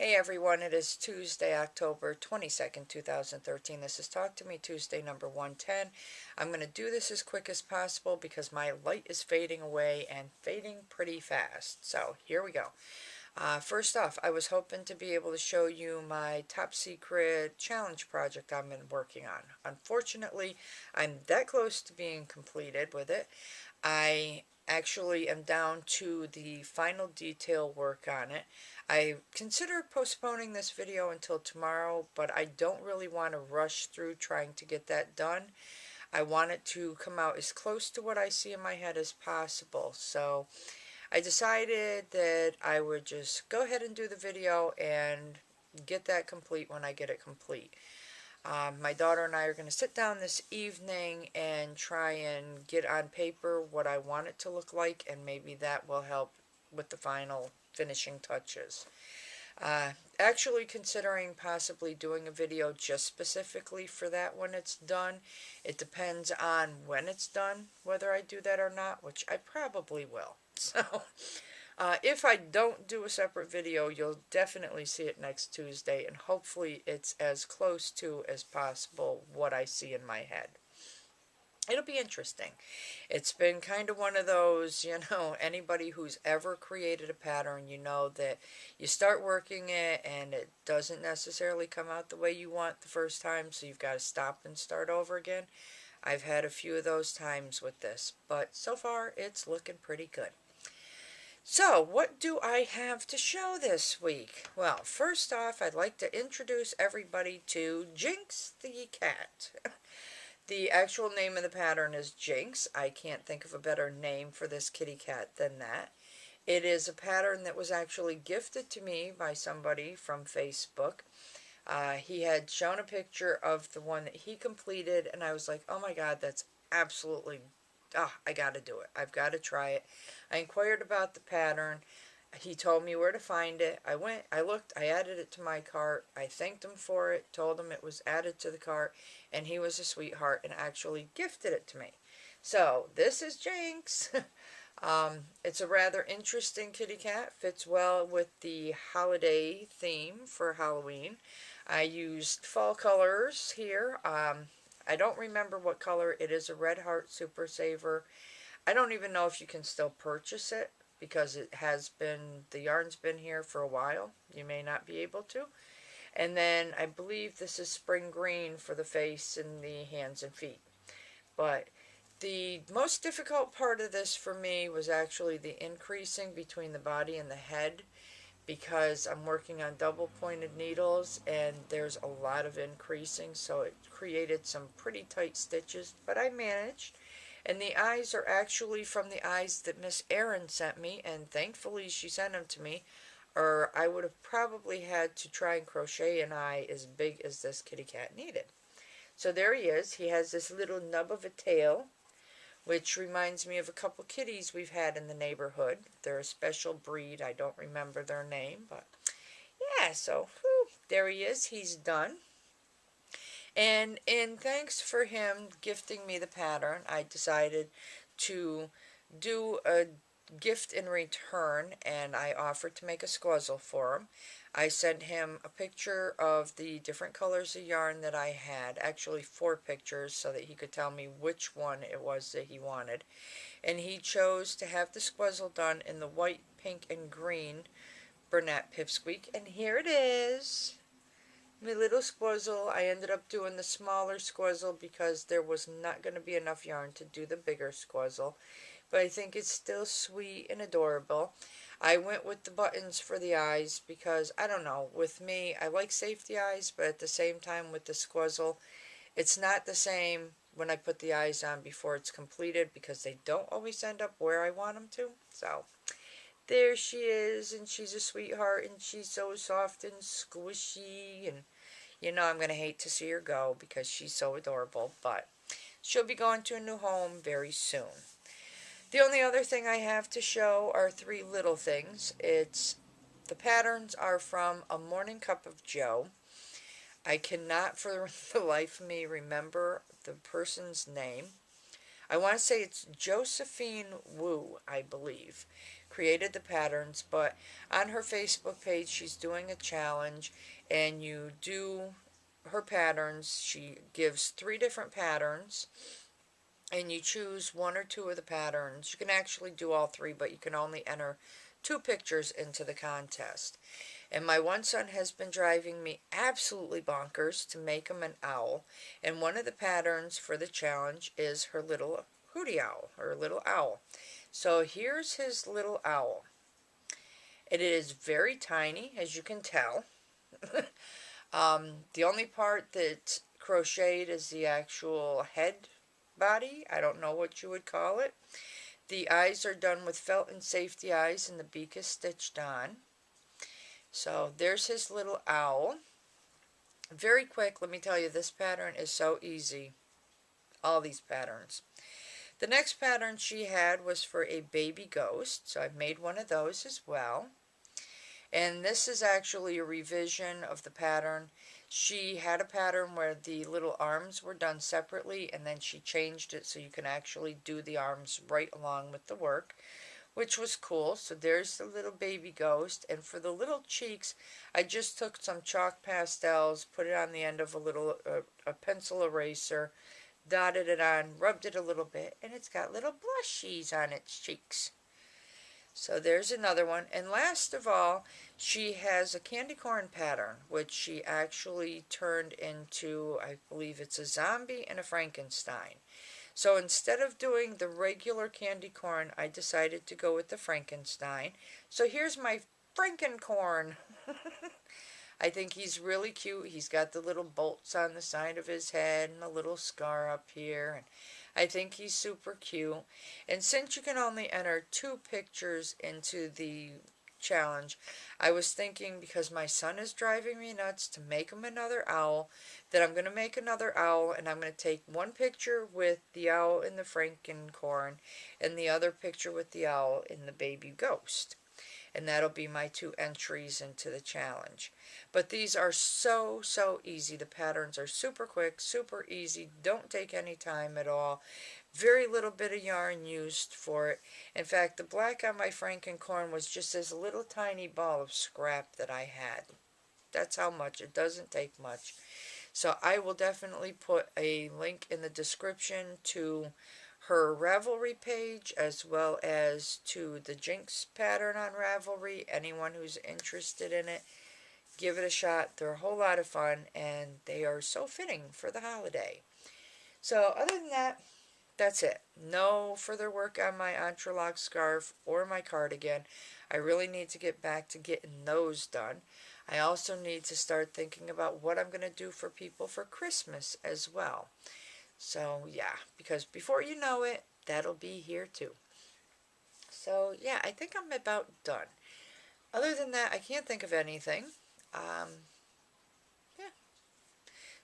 Hey everyone, it is Tuesday, October 22nd, 2013. This is Talk to Me Tuesday number 110. I'm going to do this as quick as possible because my light is fading away and fading pretty fast. So here we go. First off, I was hoping to be able to show you my top secret challenge project I've been working on. Unfortunately, I'm that close to being completed with it. I actually am down to the final detail work on it. I consider postponing this video until tomorrow, but I don't really want to rush through trying to get that done. I want it to come out as close to what I see in my head as possible. So I decided that I would just go ahead and do the video and get that complete when I get it complete. My daughter and I are going to sit down this evening and try and get on paper what I want it to look like, and maybe that will help with the final finishing touches. Actually considering possibly doing a video just specifically for that when it's done. It depends on when it's done, whether I do that or not, which I probably will. So, if I don't do a separate video, you'll definitely see it next Tuesday, and hopefully it's as close to as possible what I see in my head. It'll be interesting. It's been kind of one of those, anybody who's ever created a pattern, you know that you start working it and it doesn't necessarily come out the way you want the first time, so you've got to stop and start over again. I've had a few of those times with this, but so far it's looking pretty good. So, what do I have to show this week? Well, first off, I'd like to introduce everybody to Jinx the Cat. The actual name of the pattern is Jinx. I can't think of a better name for this kitty cat than that. It is a pattern that was actually gifted to me by somebody from Facebook. He had shown a picture of the one that he completed, and I was like, oh my god, that's absolutely, I gotta do it. I've got to try it. I inquired about the pattern. He told me where to find it. I went, I looked, I added it to my cart. I thanked him for it, told him it was added to the cart, and he was a sweetheart and actually gifted it to me. So, this is Jinx. It's a rather interesting kitty cat. Fits well with the holiday theme for Halloween. I used fall colors here. I don't remember what color. It is a Red Heart Super Saver. I don't even know if you can still purchase it because it has been, the yarn's been here for a while. You may not be able to. And then I believe this is Spring Green for the face and the hands and feet. But the most difficult part of this for me was actually the increasing between the body and the head, because I'm working on double pointed needles and there's a lot of increasing, so it created some pretty tight stitches, but I managed. And the eyes are actually from the eyes that Miss Erin sent me, and thankfully she sent them to me, or I would have probably had to try and crochet an eye as big as this kitty cat needed. So there he is. He has this little nub of a tail, which reminds me of a couple kitties we've had in the neighborhood. They're a special breed. I don't remember their name, but yeah, so there he is. He's done. And in thanks for him gifting me the pattern, I decided to do a gift in return, and I offered to make a squazzle for him. I sent him a picture of the different colors of yarn that I had, actually 4 pictures, so that he could tell me which one it was that he wanted. And he chose to have the squazzle done in the white, pink, and green Bernat Pipsqueak, and here it is. My little squazzle. I ended up doing the smaller squazzle because there was not going to be enough yarn to do the bigger squazzle. But I think it's still sweet and adorable. I went with the buttons for the eyes because, I don't know, with me, I like safety eyes, but at the same time with the squazzle, it's not the same when I put the eyes on before it's completed because they don't always end up where I want them to. So, there she is, and she's a sweetheart, and she's so soft and squishy, and I'm going to hate to see her go because she's so adorable, but she'll be going to a new home very soon. The only other thing I have to show are 3 little things. The patterns are from A Morning Cup of Joe. I cannot for the life of me remember the person's name. I want to say it's Josephine Wu, I believe, created the patterns. But on her Facebook page, she's doing a challenge, and you do her patterns. She gives 3 different patterns, and you choose 1 or 2 of the patterns. You can actually do all 3, but you can only enter 2 pictures into the contest. And my one son has been driving me absolutely bonkers to make him an owl. And one of the patterns for the challenge is her little hootie owl, her little owl. So here's his little owl. It is very tiny, as you can tell. The only part that's crocheted is the actual head body. I don't know what you would call it. The eyes are done with felt and safety eyes, and the beak is stitched on. So there's his little owl. Very quick, let me tell you, this pattern is so easy. All these patterns. The next pattern she had was for a baby ghost, so I've made one of those as well. And this is actually a revision of the pattern. She had a pattern where the little arms were done separately, and then she changed it so you can actually do the arms right along with the work, which was cool. So there's the little baby ghost. And for the little cheeks, I just took some chalk pastels, put it on the end of a pencil eraser, dotted it on, rubbed it a little bit, and it's got little blushies on its cheeks. So there's another one. And last of all, she has a candy corn pattern, which she actually turned into, I believe it's a zombie and a Frankenstein. So instead of doing the regular candy corn, I decided to go with the Frankenstein. So here's my Frankincorn. I think he's really cute. He's got the little bolts on the side of his head and a little scar up here. And I think he's super cute. And since you can only enter 2 pictures into the challenge, I was thinking, because my son is driving me nuts to make him another owl, that I'm going to make another owl, and I'm going to take 1 picture with the owl in the Frankincorn and the other picture with the owl in the baby ghost. And that'll be my 2 entries into the challenge. But these are so easy. The patterns are super quick, super easy, don't take any time at all. Very little bit of yarn used for it. In fact, the black on my Frankincorn was just this little tiny ball of scrap that I had. That's how much. It doesn't take much. So I will definitely put a link in the description to her Ravelry page, as well as to the Jinx pattern on Ravelry. Anyone who's interested in it, give it a shot. They're a whole lot of fun, and they are so fitting for the holiday. So other than that, that's it. No further work on my entrelac scarf or my cardigan. I really need to get back to getting those done. I also need to start thinking about what I'm going to do for people for Christmas as well. So yeah, because before you know it, that'll be here too. So yeah, I think I'm about done. Other than that, I can't think of anything. Yeah.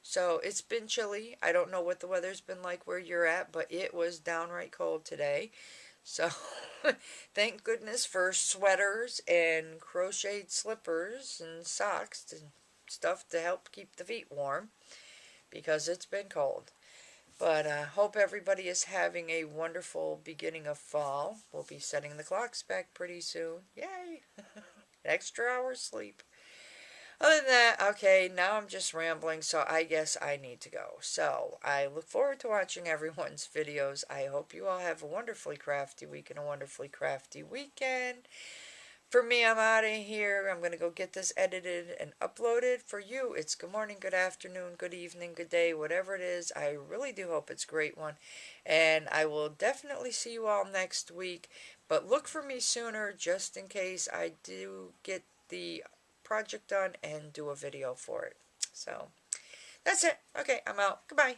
So it's been chilly. I don't know what the weather's been like where you're at, but it was downright cold today. So thank goodness for sweaters and crocheted slippers and socks and stuff to help keep the feet warm, because it's been cold. But I hope everybody is having a wonderful beginning of fall. We'll be setting the clocks back pretty soon. Yay! Extra hours sleep. Other than that, okay, now I'm just rambling, so I guess I need to go. So I look forward to watching everyone's videos. I hope you all have a wonderfully crafty week and a wonderfully crafty weekend. For me, I'm out of here. I'm going to go get this edited and uploaded. For you, it's good morning, good afternoon, good evening, good day, whatever it is. I really do hope it's a great one. And I will definitely see you all next week. But look for me sooner, just in case I do get the project done and do a video for it. So, that's it. Okay, I'm out. Goodbye.